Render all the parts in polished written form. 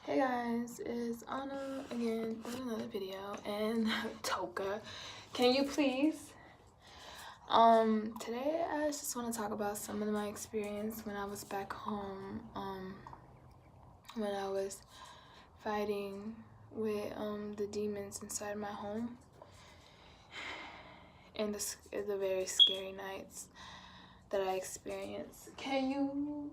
Hey guys, it's Anna again with another video, and Toka, can you please? Today I just want to talk about some of my experience when I was back home, when I was fighting with the demons inside my home, and the very scary nights that I experienced. Can you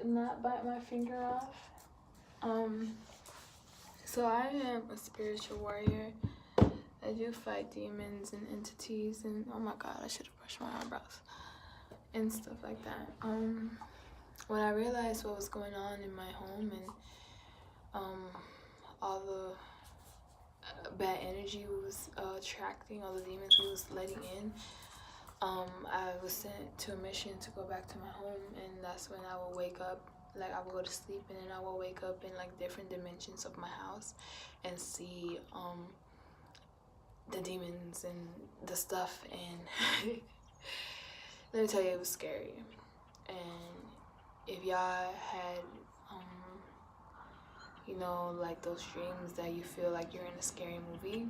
not bite my finger off? So I am a spiritual warrior. I do fight demons and entities, and oh my god, I should have brushed my eyebrows and stuff like that. When I realized what was going on in my home and all the bad energy was attracting, all the demons we was letting in, I was sent to a mission to go back to my home, and that's when I would wake up. Like, I would go to sleep and then I will wake up in like different dimensions of my house and see the demons and the stuff, and let me tell you, it was scary. And if y'all had you know, like those dreams that you feel like you're in a scary movie,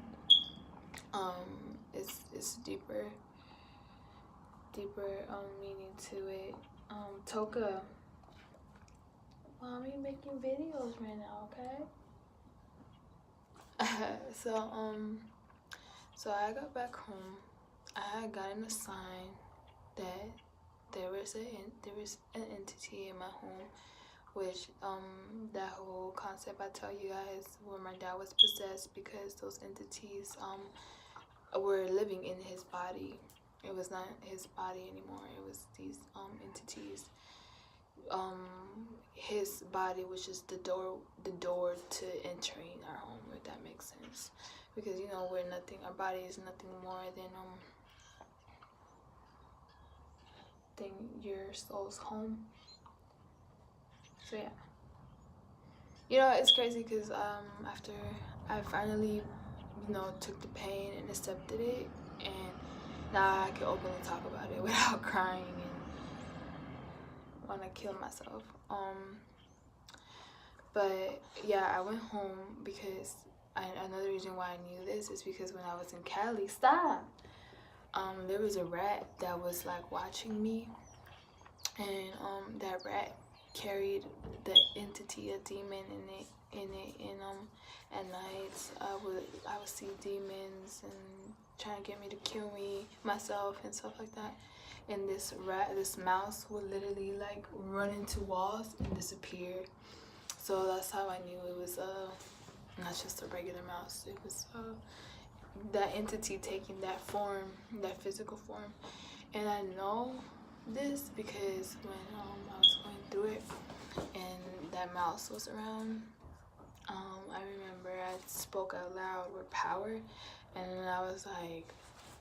it's deeper meaning to it. Toka, mommy making videos right now, okay? So I got back home. I had gotten a sign that there was an entity in my home, which that whole concept I tell you guys, where my dad was possessed because those entities were living in his body. It was not his body anymore. It was these entities. His body was just the door to entering our home, if that makes sense. Because you know, we're nothing. Our body is nothing more than your soul's home. So yeah, you know, it's crazy because after I finally, you know, took the pain and accepted it, and now I can openly talk about it without crying and want to kill myself. But yeah, I went home because another reason why I knew this is because when I was in Cali, there was a rat that was like watching me, and that rat carried the entity, a demon in it, and at nights I would see demons and trying to get me to kill myself and stuff like that. And this mouse would literally like run into walls and disappear. So that's how I knew it was not just a regular mouse. It was that entity taking that form, that physical form. And I know this because when I was going through it and that mouse was around, I remember I spoke out loud with power, and I was like,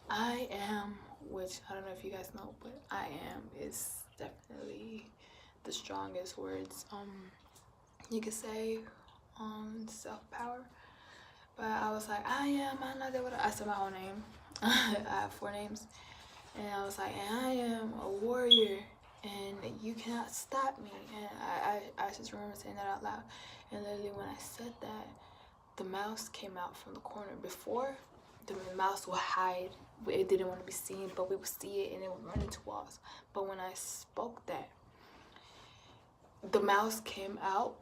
I am, which I don't know if you guys know, but I am is definitely the strongest words you could say on self-power. But I was like, I am, I said my whole name. I have 4 names. And I was like, I am a warrior, and you cannot stop me. And I just remember saying that out loud. And literally when I said that, the mouse came out from the corner. Before, the mouse would hide. It didn't want to be seen, but we would see it and it would run into walls. But when I spoke that, the mouse came out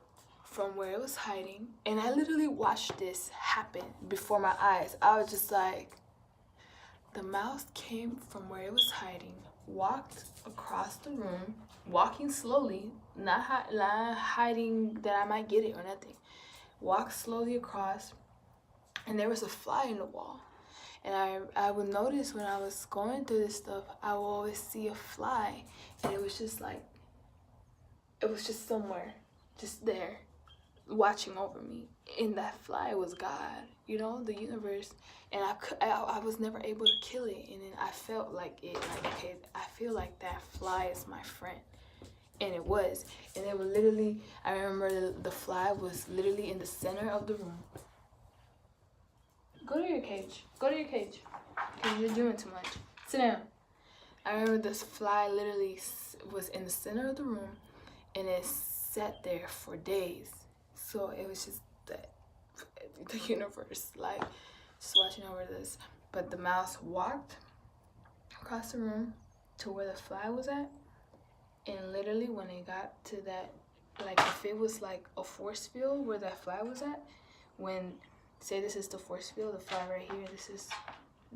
from where it was hiding, and I literally watched this happen before my eyes. I was just like, the mouse came from where it was hiding, walked across the room, walking slowly, not hiding that I might get it or nothing. Walked slowly across, and there was a fly in the wall. And I would notice when I was going through this stuff, I would always see a fly, and it was just like, it was just somewhere, just there, watching over me. And that fly was God, you know, the universe. And I was never able to kill it. And then I felt like okay, I feel like that fly is my friend. And it was. And it was literally, I remember the fly was literally in the center of the room. Go to your cage. Go to your cage. Because you're doing too much. Sit down. I remember this fly literally was in the center of the room, and it sat there for days. So it was just the universe, like, just watching over this. But the mouse walked across the room to where the fly was at, and literally when it got to that, like, if it was like a force field where that fly was at, when, say this is the force field, the fly right here, this is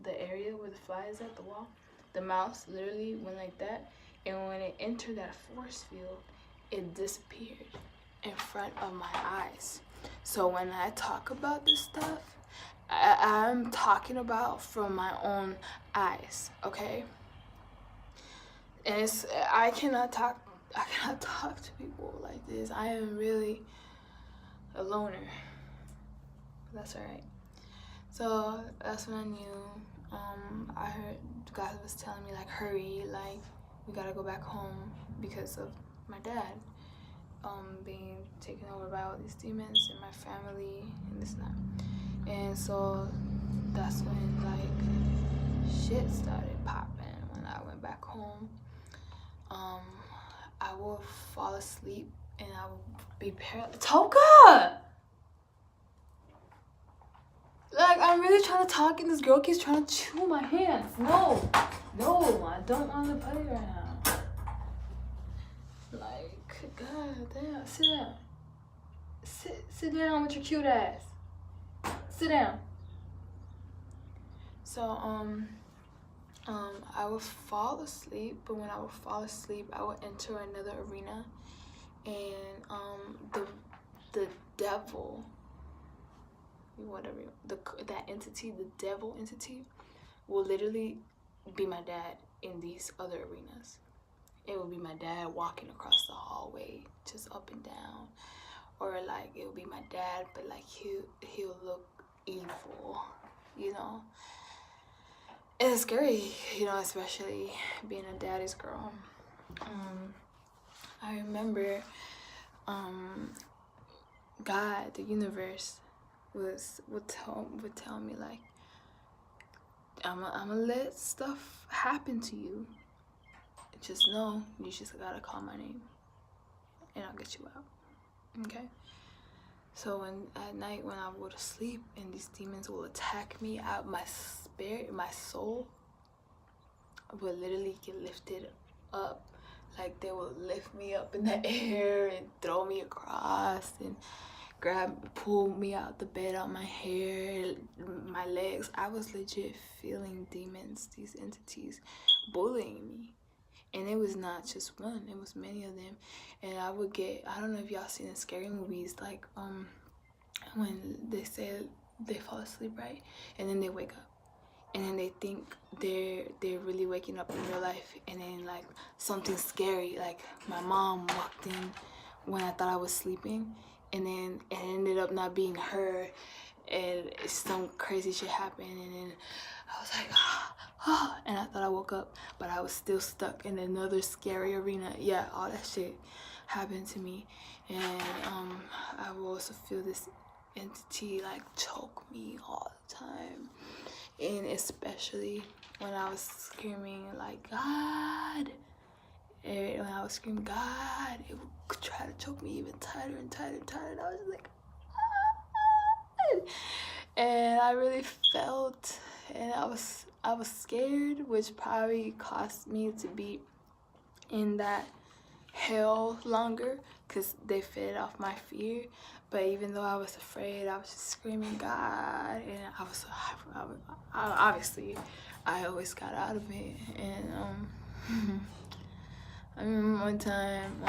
the area where the fly is at, the wall, the mouse literally went like that, and when it entered that force field, it disappeared in front of my eyes. So when I talk about this stuff, I'm talking about from my own eyes, okay? And I cannot talk to people like this. I am really a loner. But that's alright. So that's when I knew. I heard God was telling me, like, hurry, like, we gotta go back home because of my dad being taken over by all these demons in my family and this and that. And so that's when, like, shit started popping when I went back home. I will fall asleep and I will be paralyzed. Toka! Like, I'm really trying to talk and this girl keeps trying to chew my hands. No, I don't want to play right now. Like, god damn, sit down. Sit down with your cute ass. Sit down. So, I would fall asleep, but when I would fall asleep, I would enter another arena, and the devil, whatever, that entity, the devil entity, will literally be my dad in these other arenas. It will be my dad walking across the hallway, just up and down, or like it will be my dad, but like he'll look evil, you know. It's scary, you know, especially being a daddy's girl. I remember God, the universe, would tell me, like, I'm gonna let stuff happen to you. Just know you just gotta call my name and I'll get you out. Okay? So at night when I go to sleep and these demons will attack me, out my spirit, my soul will literally get lifted up. Like, they will lift me up in the air and throw me across and pull me out the bed, out my hair, my legs. I was legit feeling demons, these entities bullying me. And it was not just one, it was many of them. And I would get, I don't know if y'all seen the scary movies, like when they say they fall asleep, right? And then they wake up. And then they think they're really waking up in real life. And then, like, something scary, like my mom walked in when I thought I was sleeping. And then it ended up not being her. And some crazy shit happened. And then I was like, and I thought I woke up, but I was still stuck in another scary arena. Yeah, all that shit happened to me. And I will also feel this entity, like, choke me all the time. And especially when I was screaming, like, God. And when I was screaming, God, it would try to choke me even tighter and tighter and tighter. And I was just like, God. And I really felt, and I was scared, which probably caused me to be in that hell longer, because they fed off my fear. But even though I was afraid, I was just screaming God, and obviously I always got out of it. And I remember one time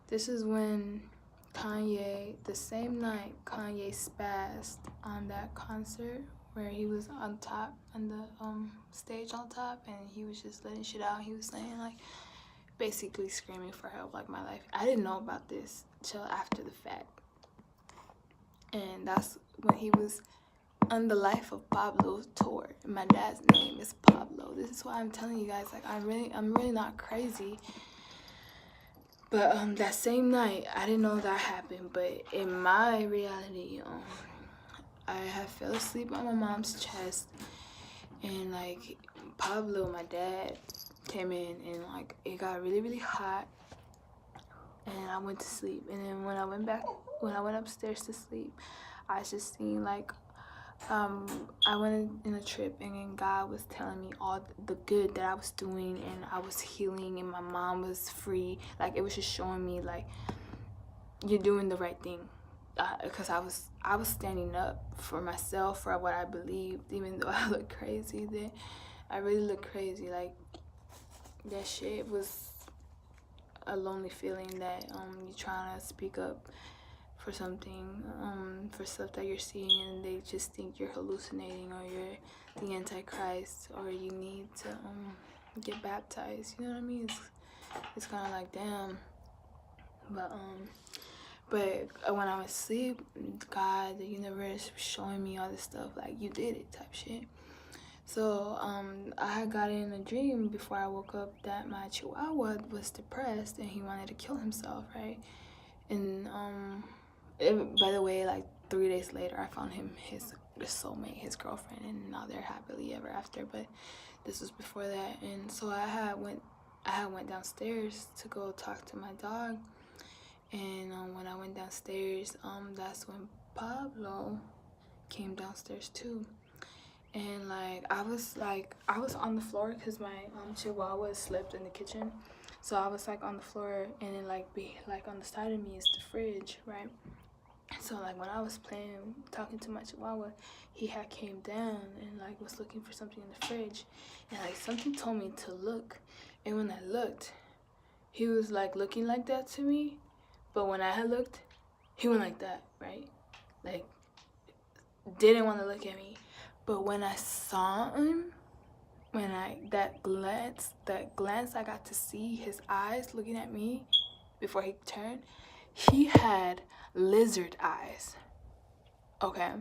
this is when Kanye, the same night Kanye spazzed on that concert where he was on top, on the stage on top, and he was just letting shit out. He was saying, like, basically screaming for help, like, my life. I didn't know about this till after the fact. And that's when he was on the Life of Pablo tour. My dad's name is Pablo. This is why I'm telling you guys, like, I'm really not crazy. But that same night, I didn't know that happened. But in my reality, I had fell asleep on my mom's chest, and like Pablo, my dad, came in, and like it got really really hot, and I went to sleep. And then when I went upstairs to sleep, I just seen like I went in a trip, and then God was telling me all the good that I was doing, and I was healing, and my mom was free. Like it was just showing me like you're doing the right thing, because I was standing up for myself, for what I believed, even though I look crazy. Then I really look crazy. Like that shit was a lonely feeling that you're trying to speak up for something, for stuff that you're seeing, and they just think you're hallucinating, or you're the Antichrist, or you need to get baptized. You know what I mean? It's kind of like, damn. But when I was asleep, God, the universe was showing me all this stuff, like you did it type shit. So I had got in a dream before I woke up that my chihuahua was depressed and he wanted to kill himself, right? And by the way, like 3 days later, I found him his soulmate, his girlfriend, and now they're happily ever after. But this was before that, and so I had went downstairs to go talk to my dog, and when I went downstairs, that's when Pablo came downstairs too. And like I was on the floor because my chihuahua slept in the kitchen, so I was like on the floor, and then like on the side of me is the fridge, right? So like when I was talking to my chihuahua, he had came down and like was looking for something in the fridge, and like something told me to look, and when I looked, he was like looking like that to me, but when I had looked, he went like that, right? Like didn't want to look at me. But when I saw him, that glance I got to see his eyes looking at me before he turned, he had lizard eyes. Okay.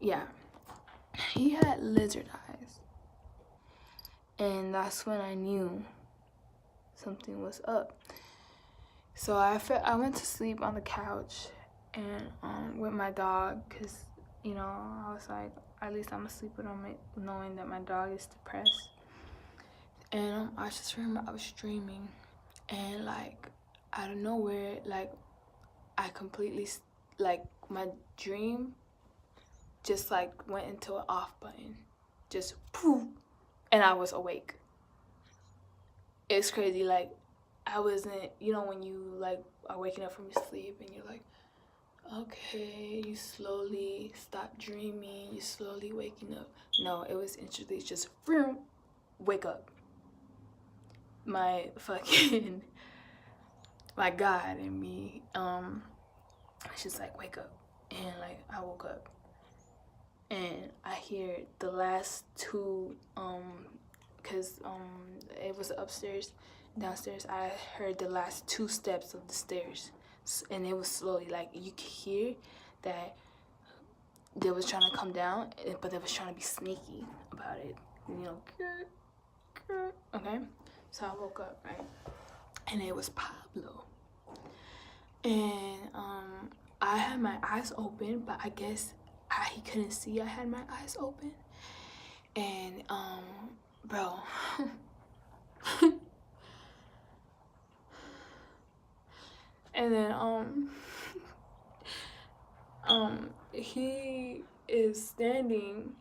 Yeah. He had lizard eyes. And that's when I knew something was up. So I went to sleep on the couch and with my dog, because you know I was like, at least I'm gonna sleep with him knowing that my dog is depressed. And I just remember I was dreaming, and like out of nowhere, like I completely like my dream just like went into an off button, just poof, and I was awake. It's crazy. Like I wasn't, you know, when you like are waking up from your sleep and you're like, okay, you slowly stop dreaming, you slowly waking up. No, it was instantly just wake up. My fucking my God in me, it's just like wake up, and like I woke up, and I hear the last two, cause it was upstairs, downstairs. I heard the last two steps of the stairs, and it was slowly, like you could hear that they was trying to come down, but they was trying to be sneaky about it, you know. Okay, so I woke up, right, and it was Pablo, and I had my eyes open, but I guess he couldn't see I had my eyes open, and bro. And then he is standing.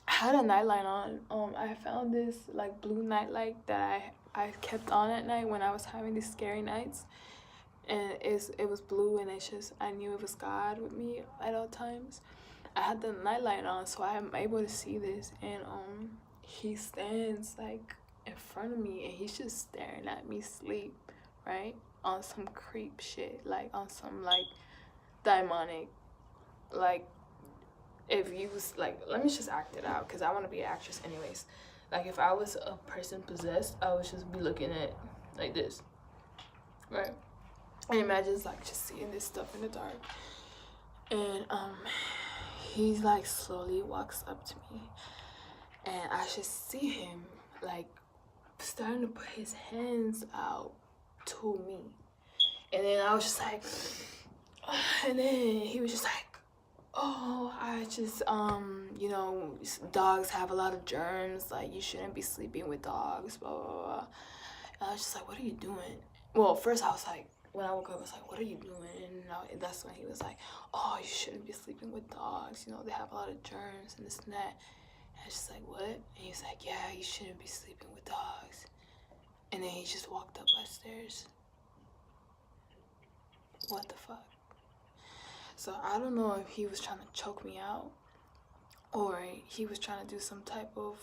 I had a nightlight on. I found this like blue nightlight that I kept on at night when I was having these scary nights, and it was blue, and it's just, I knew it was God with me at all times. I had the nightlight on, so I am able to see this, and he stands like in front of me, and he's just staring at me sleep, right, on some creep shit, like on some like demonic, like if you was like, let me just act it out because I want to be an actress anyways. Like if I was a person possessed, I would just be looking at like this, right? And imagine like just seeing this stuff in the dark, and he's like slowly walks up to me, and I just see him like starting to put his hands out to me, and then I was just like, and then he was just like, oh, I just, you know, dogs have a lot of germs, like, you shouldn't be sleeping with dogs, blah, blah, blah. And I was just like, what are you doing? Well, first I was like, when I woke up, I was like, what are you doing? And that's when he was like, oh, you shouldn't be sleeping with dogs, you know, they have a lot of germs and this and that. And I was just like, what? And he was like, yeah, you shouldn't be sleeping with dogs. And then he just walked up my stairs. What the fuck? So I don't know if he was trying to choke me out or he was trying to do some type of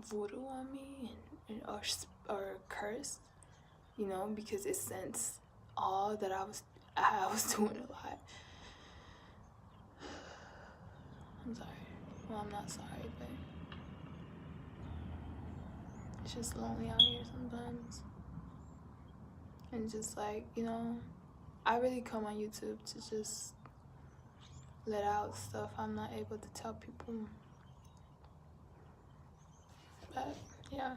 voodoo on me or curse, you know, because it sensed all that I was doing a lot. I'm sorry. Well, I'm not sorry, but it's just lonely out here sometimes. And just like, you know, I really come on YouTube to just let out stuff I'm not able to tell people. But yeah.